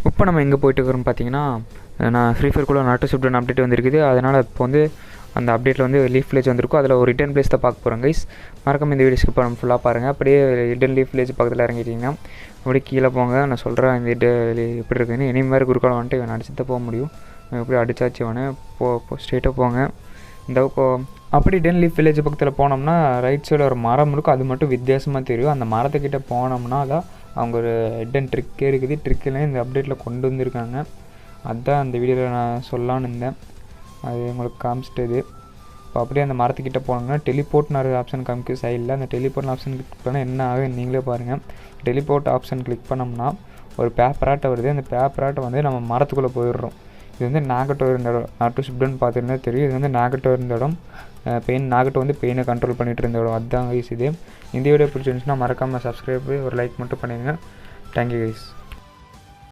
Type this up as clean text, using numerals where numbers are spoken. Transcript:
இப்போ நம்ம எங்கே போயிட்டு இருக்கிறோம் பார்த்தீங்கன்னா, நான் ஃப்ரீ ஃபயர்க்குள்ளே நாட்டு ஷிப்டன் அப்டேட் வந்துருக்குது. அதனால் இப்போ வந்து அந்த அப்டேட்டில் வந்து லீஃப் வில்லேஜ் வந்திருக்கும். அதில் ஒரு ரிட்டர்ன் பிளேஸ் தான் பார்க்க போகிறோம் கைஸ். மறக்காம இந்த வீடியோ ஸ்கிப் பண்ண ஃபுல்லாக பாருங்கள். அப்படியே ரிட்டர்ன் லீஃப் வில்லேஜ் பக்கத்தில் இறங்கிட்டிங்கன்னா அப்படியே கீழே போங்க. நான் சொல்கிறேன் இந்த எப்படி இருக்குன்னு. இனி மாதிரி குறுக்கால வந்துட்டு இவன் அடிச்சு தான் போக முடியும். எப்படி அடிச்சாச்சு அவனை ஸ்ட்ரெயிட்டாக போங்க. இந்த அப்படி டென் லீஃப் வில்லேஜ் பக்கத்தில் போனோம்னா ரைட் சைடில் ஒரு மரம் இருக்கும். அது மட்டும் வித்தியாசமாக தெரியும். அந்த மரத்துக்கிட்ட போனோம்னா தான் அவங்க ஒரு ஹிடன் ட்ரிக்கே இருக்குது. ட்ரிக்கெல்லாம் இந்த அப்டேட்டில் கொண்டு வந்திருக்காங்க. அதுதான் அந்த வீடியோவில் நான் சொல்லலான்னு இருந்தேன். அது உங்களுக்கு காமிச்சிட்டது. இப்போ அப்படியே அந்த மரத்துக்கிட்ட போனோம்னா டெலிபோர்ட்னு ஒரு ஆப்ஷன் காமிக்கும் சைடில். அந்த டெலிபோர்ட் ஆப்ஷன் கிளிக் பண்ணால் என்ன ஆகும் நீங்களே பாருங்கள். டெலிபோர்ட் ஆப்ஷன் கிளிக் பண்ணோம்னா ஒரு பேப்பராட்டை வருது. அந்த பேப்பராட்டை வந்து நம்ம மரத்துக்குள்ளே போயிடுறோம். இது வந்து நாகட்டோ இருந்த இடம். நாட்டு ஷிப்டன் பார்த்துருந்தா தெரியும். இது வந்து நாகட்டோ இருந்த இடம். நாகட்டோ வந்து பெயினை கண்ட்ரோல் பண்ணிகிட்டு இருந்த இடம். அதுதான் கைஸ் இது. இந்த வீடியோ பிடிச்சிருந்துச்சுன்னா மறக்காமல் சப்ஸ்கிரைப் ஒரு லைக் மட்டும் பண்ணிடுங்க. Thank you guys.